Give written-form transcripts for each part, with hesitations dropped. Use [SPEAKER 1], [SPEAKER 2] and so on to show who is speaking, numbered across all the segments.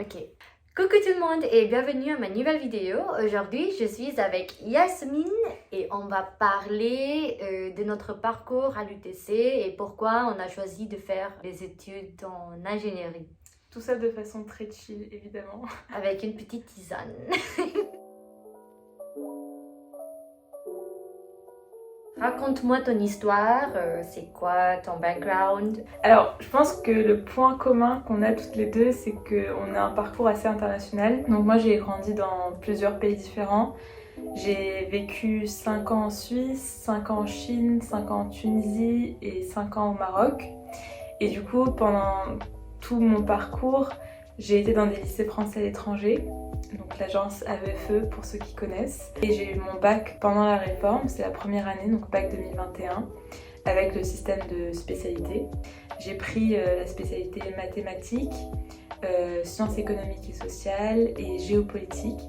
[SPEAKER 1] Ok. Coucou tout le monde et bienvenue à ma nouvelle vidéo. Aujourd'hui, je suis avec Yasmine et on va parler de notre parcours à l'UTC et pourquoi on a choisi de faire des études en ingénierie.
[SPEAKER 2] Tout ça de façon très chill, évidemment.
[SPEAKER 1] Avec une petite tisane. Raconte-moi ton histoire, c'est quoi ton background?
[SPEAKER 2] Alors, je pense que le point commun qu'on a toutes les deux, c'est qu'on a un parcours assez international. Donc moi, j'ai grandi dans plusieurs pays différents. J'ai vécu 5 ans en Suisse, 5 ans en Chine, 5 ans en Tunisie et 5 ans au Maroc. Et du coup, pendant tout mon parcours, j'ai été dans des lycées français à l'étranger. Donc l'agence AVFE pour ceux qui connaissent. Et j'ai eu mon bac pendant la réforme, c'est la première année, donc bac 2021, avec le système de spécialité. J'ai pris la spécialité mathématiques, sciences économiques et sociales et géopolitique.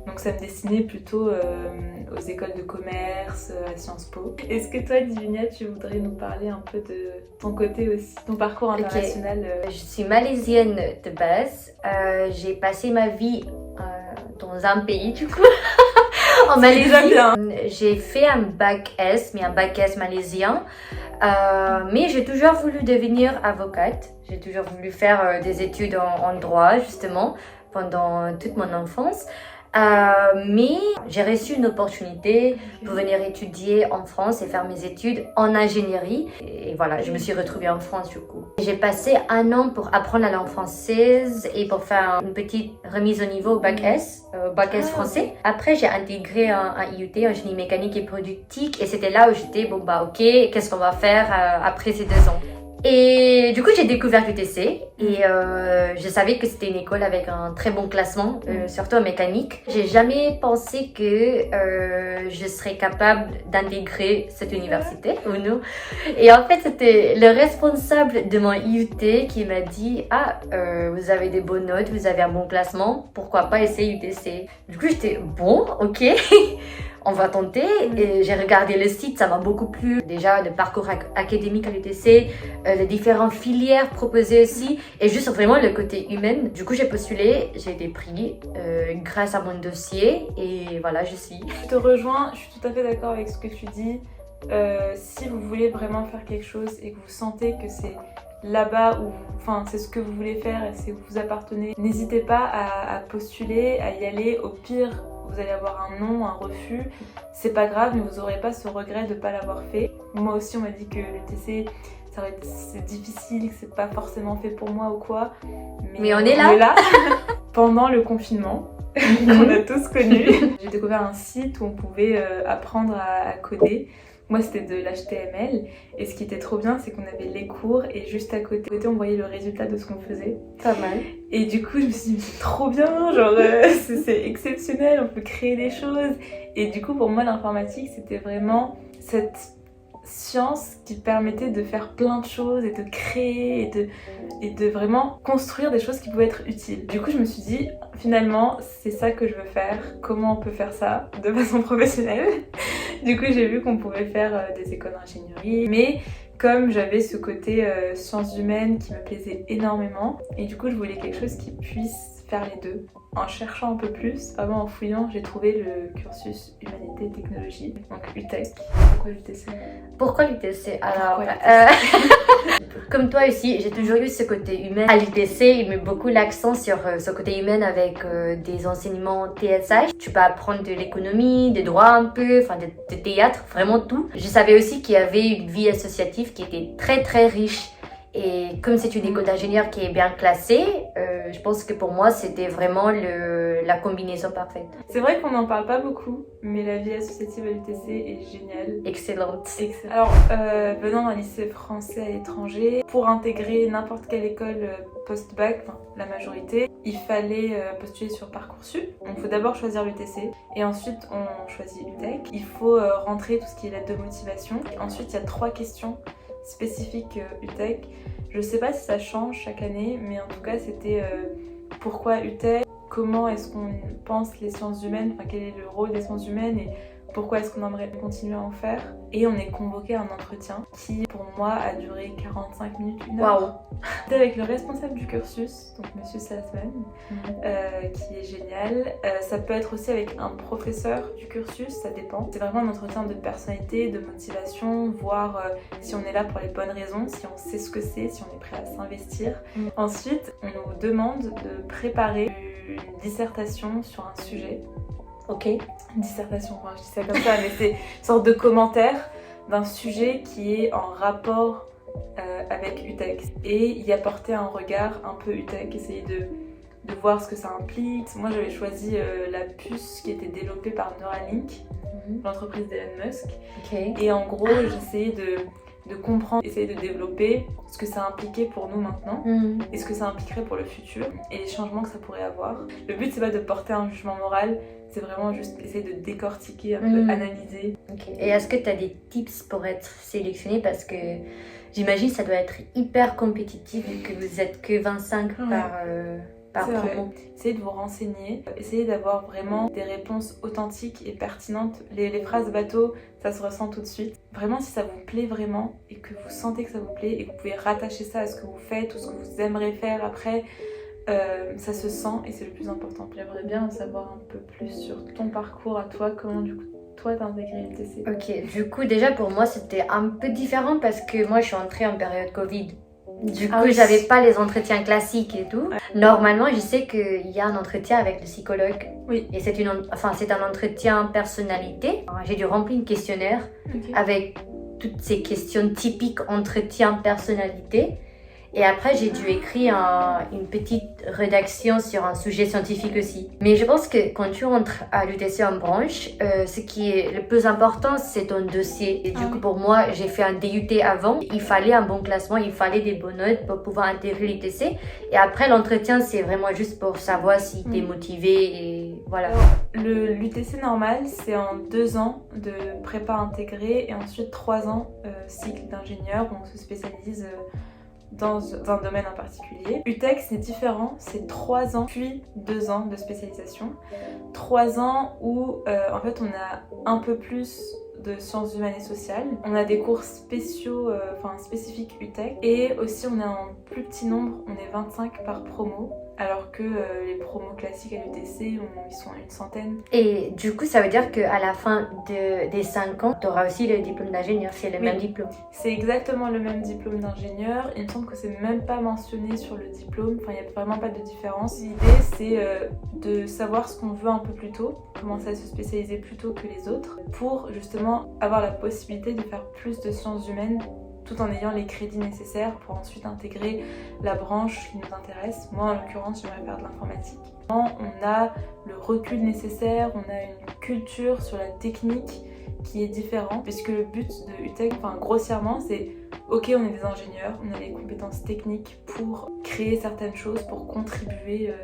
[SPEAKER 2] Donc ça me destinait plutôt aux écoles de commerce, à Sciences Po. Est-ce que toi, Divinia, tu voudrais nous parler un peu de ton côté aussi, ton parcours international?
[SPEAKER 1] Je suis malaisienne de base. J'ai passé ma vie dans un pays du coup, en Malaisie. J'ai fait un bac S, mais un bac S malaisien. Mais j'ai toujours voulu devenir avocate. J'ai toujours voulu faire des études en droit justement pendant toute mon enfance. Mais j'ai reçu une opportunité pour venir étudier en France et faire mes études en ingénierie. Et voilà, je me suis retrouvée en France du coup. J'ai passé 1 an pour apprendre la langue française et pour faire une petite remise au niveau au bac S, français. Après, j'ai intégré un IUT, ingénierie mécanique et productique. Et c'était là où j'étais, bon bah ok, qu'est-ce qu'on va faire après ces 2 ans? Et du coup, j'ai découvert l'UTC et je savais que c'était une école avec un très bon classement, surtout en mécanique. J'ai jamais pensé que je serais capable d'intégrer cette université ou non. Et en fait, c'était le responsable de mon IUT qui m'a dit « Ah, vous avez des bonnes notes, vous avez un bon classement, pourquoi pas essayer UTC ?» Du coup, j'étais « Bon, ok ». On va tenter et j'ai regardé le site, ça m'a beaucoup plu. Déjà le parcours académique à l'UTC, les différentes filières proposées aussi et juste vraiment le côté humain. Du coup j'ai postulé, j'ai été pris grâce à mon dossier et voilà je suis.
[SPEAKER 2] Je te rejoins, je suis tout à fait d'accord avec ce que tu dis. Si vous voulez vraiment faire quelque chose et que vous sentez que c'est là-bas où, enfin c'est ce que vous voulez faire et c'est où vous appartenez, n'hésitez pas à postuler, à y aller. Au pire, vous allez avoir un non, un refus, c'est pas grave, mais vous n'aurez pas ce regret de ne pas l'avoir fait. Moi aussi, on m'a dit que l'UTC, c'est difficile, que c'est pas forcément fait pour moi ou quoi.
[SPEAKER 1] Mais on est là.
[SPEAKER 2] Pendant le confinement, qu'on a tous connu, j'ai découvert un site où on pouvait apprendre à coder. Moi, c'était de l'HTML et ce qui était trop bien, c'est qu'on avait les cours et juste à côté, on voyait le résultat de ce qu'on faisait.
[SPEAKER 1] Pas mal.
[SPEAKER 2] Et du coup, je me suis dit, c'est trop bien, genre, c'est exceptionnel, on peut créer des choses. Et du coup, pour moi, l'informatique, c'était vraiment cette science qui permettait de faire plein de choses et de créer et de vraiment construire des choses qui pouvaient être utiles. Du coup, je me suis dit, finalement, c'est ça que je veux faire. Comment on peut faire ça de façon professionnelle? Du coup, j'ai vu qu'on pouvait faire des écoles d'ingénierie, mais comme j'avais ce côté sciences humaines qui me plaisait énormément, et du coup, je voulais quelque chose qui puisse faire les deux. En cherchant un peu plus, vraiment en fouillant, j'ai trouvé le cursus Humanité et Technologie, donc UTEC. Pourquoi l'UTC?
[SPEAKER 1] Pourquoi l'UTC? Alors, comme toi aussi, j'ai toujours eu ce côté humain. À l'UTC, il met beaucoup l'accent sur ce côté humain avec des enseignements TSH. Tu peux apprendre de l'économie, des droits un peu, enfin de théâtre, vraiment tout. Je savais aussi qu'il y avait une vie associative qui était très très riche. Et comme c'est une école d'ingénieur qui est bien classée, je pense que pour moi, c'était vraiment la combinaison parfaite.
[SPEAKER 2] C'est vrai qu'on n'en parle pas beaucoup, mais la vie associative à l'UTC est géniale.
[SPEAKER 1] Excellente.
[SPEAKER 2] Alors, venant d'un lycée français à l'étranger, pour intégrer n'importe quelle école post-bac, enfin, la majorité, il fallait postuler sur Parcoursup. Donc il faut d'abord choisir l'UTC et ensuite on choisit UTEC. Il faut rentrer tout ce qui est lettre de motivation. Et ensuite, il y a 3 questions spécifique UTEC. Je sais pas si ça change chaque année, mais en tout cas c'était pourquoi UTEC, comment est-ce qu'on pense les sciences humaines, enfin quel est le rôle des sciences humaines et pourquoi est-ce qu'on aimerait continuer à en faire. Et on est convoqué à un entretien qui, pour moi, a duré 45 minutes, 1 heure.
[SPEAKER 1] Waouh.
[SPEAKER 2] C'était avec le responsable du cursus, donc Monsieur Salzman, qui est génial. Ça peut être aussi avec un professeur du cursus, ça dépend. C'est vraiment un entretien de personnalité, de motivation, voir si on est là pour les bonnes raisons, si on sait ce que c'est, si on est prêt à s'investir. Ensuite, on nous demande de préparer une dissertation sur un sujet.
[SPEAKER 1] Ok.
[SPEAKER 2] Dissertation, enfin, je dis ça comme ça, mais c'est une sorte de commentaire d'un sujet qui est en rapport avec UTEC et y apporter un regard un peu UTEC, essayer de voir ce que ça implique. Moi j'avais choisi la puce qui était développée par Neuralink, l'entreprise d'Elon Musk.
[SPEAKER 1] Okay.
[SPEAKER 2] Et en gros j'essayais de comprendre, essayer de développer ce que ça impliquait pour nous maintenant et ce que ça impliquerait pour le futur et les changements que ça pourrait avoir. Le but c'est pas de porter un jugement moral, c'est vraiment juste essayer de décortiquer, un peu analyser.
[SPEAKER 1] Okay. Et est-ce que tu as des tips pour être sélectionné, parce que j'imagine que ça doit être hyper compétitif vu que vous êtes que 25 par promo.
[SPEAKER 2] Essayez de vous renseigner, essayez d'avoir vraiment des réponses authentiques et pertinentes. Les phrases bateau, ça se ressent tout de suite. Vraiment, si ça vous plaît vraiment et que vous sentez que ça vous plaît et que vous pouvez rattacher ça à ce que vous faites ou ce que vous aimeriez faire après, ça se sent et c'est le plus important. J'aimerais bien en savoir un peu plus sur ton parcours à toi, comment du coup toi t'as intégré l'UTC.
[SPEAKER 1] Ok, du coup déjà pour moi c'était un peu différent parce que moi je suis entrée en période Covid. Du coup, j'avais pas les entretiens classiques et tout. Normalement, je sais qu'il y a un entretien avec le psychologue.
[SPEAKER 2] Oui.
[SPEAKER 1] Et c'est un entretien personnalité. J'ai dû remplir un questionnaire avec toutes ces questions typiques entretien personnalité. Et après, j'ai dû écrire une petite rédaction sur un sujet scientifique aussi. Mais je pense que quand tu entres à l'UTC en branche, ce qui est le plus important, c'est ton dossier. Et du coup, pour moi, j'ai fait un DUT avant. Il fallait un bon classement, il fallait des bonnes notes pour pouvoir intégrer l'UTC. Et après, l'entretien, c'est vraiment juste pour savoir si tu es motivé et voilà.
[SPEAKER 2] L'UTC normal, c'est en 2 ans de prépa intégrée et ensuite 3 ans cycle d'ingénieur où on se spécialise dans un domaine en particulier. UTEC c'est différent, c'est 3 ans puis 2 ans de spécialisation. 3 ans où en fait on a un peu plus de sciences humaines et sociales. On a des cours spéciaux, spécifiques UTEC et aussi on est en plus petit nombre, on est 25 par promo. Alors que les promos classiques à l'UTC, ils sont à 100.
[SPEAKER 1] Et du coup, ça veut dire qu'à la fin des 5 ans, tu auras aussi le diplôme d'ingénieur, c'est le même diplôme.
[SPEAKER 2] C'est exactement le même diplôme d'ingénieur. Il me semble que c'est même pas mentionné sur le diplôme, enfin il n'y a vraiment pas de différence. L'idée c'est de savoir ce qu'on veut un peu plus tôt, commencer à se spécialiser plus tôt que les autres, pour justement avoir la possibilité de faire plus de sciences humaines tout en ayant les crédits nécessaires pour ensuite intégrer la branche qui nous intéresse. Moi, en l'occurrence, j'aimerais faire de l'informatique. On a le recul nécessaire, on a une culture sur la technique qui est différente, puisque le but de UTEC, grossièrement, c'est ok, on est des ingénieurs, on a les compétences techniques pour créer certaines choses, pour contribuer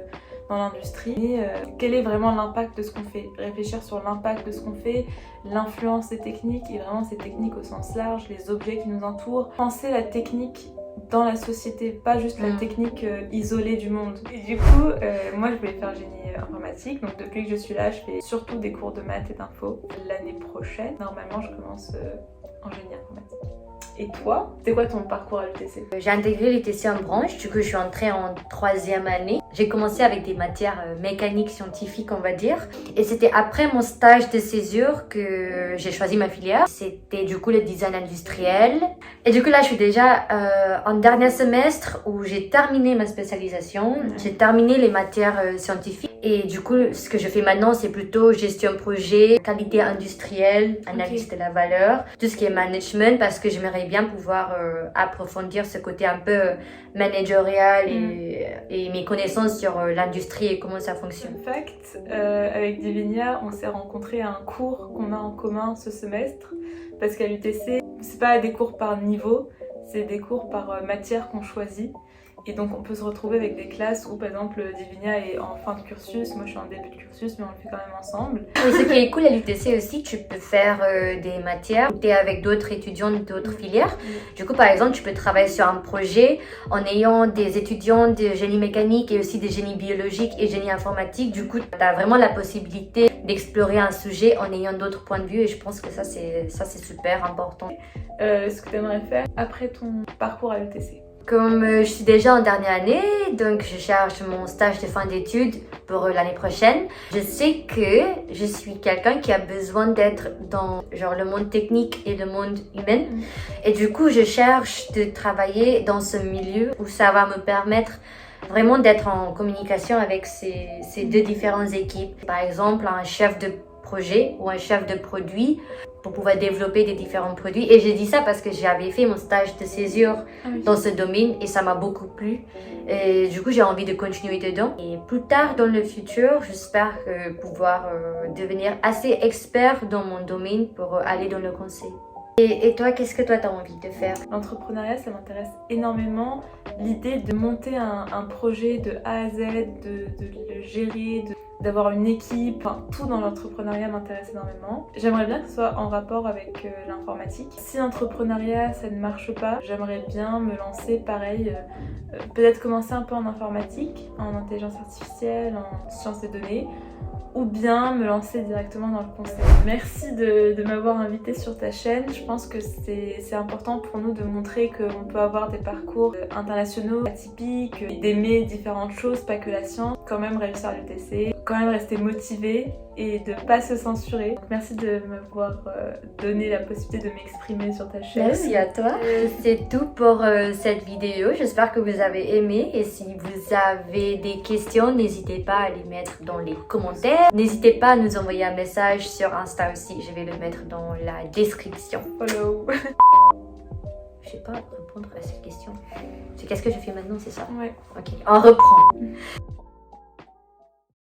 [SPEAKER 2] dans l'industrie. Et quel est vraiment l'impact de ce qu'on fait? Réfléchir sur l'impact de ce qu'on fait, l'influence des techniques, et vraiment ces techniques au sens large, les objets qui nous entourent. Penser la technique dans la société, pas juste la technique isolée du monde. Et du coup, moi je voulais faire génie informatique, donc depuis que je suis là, je fais surtout des cours de maths et d'info. L'année prochaine, normalement, je commence en génie informatique. Et toi, c'est quoi ton parcours à l'UTC?
[SPEAKER 1] J'ai intégré l'UTC en branche, du coup je suis entrée en 3e année. J'ai commencé avec des matières mécaniques, scientifiques on va dire. Et c'était après mon stage de césure que j'ai choisi ma filière. C'était du coup le design industriel. Et du coup là je suis déjà en dernier semestre où j'ai terminé ma spécialisation. J'ai terminé les matières scientifiques. Et du coup ce que je fais maintenant c'est plutôt gestion projet, qualité industrielle, analyse de la valeur, tout ce qui est management, parce que j'aimerais bien pouvoir approfondir ce côté un peu managérial et mes connaissances sur l'industrie et comment ça fonctionne.
[SPEAKER 2] Fun fact, avec Divinia, on s'est rencontrés à un cours qu'on a en commun ce semestre, parce qu'à l'UTC, c'est pas des cours par niveau, c'est des cours par matière qu'on choisit. Et donc on peut se retrouver avec des classes où par exemple Divinia est en fin de cursus, moi je suis en début de cursus, mais on le fait quand même ensemble.
[SPEAKER 1] Oui, ce qui est cool à l'UTC aussi, tu peux faire des matières où tu es avec d'autres étudiants d'autres filières. Du coup, par exemple, tu peux travailler sur un projet en ayant des étudiants de génie mécanique et aussi des génies biologiques et génie informatique. Du coup, tu as vraiment la possibilité d'explorer un sujet en ayant d'autres points de vue et je pense que ça c'est super important.
[SPEAKER 2] Ce que tu aimerais faire après ton parcours à l'UTC?
[SPEAKER 1] Comme je suis déjà en dernière année, donc je cherche mon stage de fin d'études pour l'année prochaine. Je sais que je suis quelqu'un qui a besoin d'être dans genre le monde technique et le monde humain. Et du coup, je cherche de travailler dans ce milieu où ça va me permettre vraiment d'être en communication avec ces deux différentes équipes. Par exemple, un chef de projet ou un chef de produit pour pouvoir développer des différents produits. Et je dis ça parce que j'avais fait mon stage de césure dans ce domaine et ça m'a beaucoup plu. Et du coup, j'ai envie de continuer dedans. Et plus tard dans le futur, j'espère pouvoir devenir assez expert dans mon domaine pour aller dans le conseil. Et toi, qu'est-ce que toi t'as envie de faire?
[SPEAKER 2] L'entrepreneuriat, ça m'intéresse énormément. L'idée de monter un projet de A à Z, de le gérer, d'avoir une équipe, enfin, tout dans l'entrepreneuriat m'intéresse énormément. J'aimerais bien que ce soit en rapport avec l'informatique. Si l'entrepreneuriat, ça ne marche pas, j'aimerais bien me lancer pareil, peut-être commencer un peu en informatique, en intelligence artificielle, en sciences des données, ou bien me lancer directement dans le conseil. Merci de m'avoir invitée sur ta chaîne. Je pense que c'est important pour nous de montrer qu'on peut avoir des parcours internationaux, atypiques, d'aimer différentes choses, pas que la science, quand même réussir à l'UTC, quand même rester motivé et de pas se censurer. Donc, merci de m'avoir donné la possibilité de m'exprimer sur ta chaîne.
[SPEAKER 1] Merci à toi. C'est tout pour cette vidéo. J'espère que vous avez aimé et si vous avez des questions, n'hésitez pas à les mettre dans les commentaires. N'hésitez pas à nous envoyer un message sur Insta aussi. Je vais le mettre dans la description.
[SPEAKER 2] Follow.
[SPEAKER 1] Je sais pas répondre à cette question. C'est qu'est-ce que je fais maintenant, c'est ça?
[SPEAKER 2] Ouais.
[SPEAKER 1] Ok, on reprend.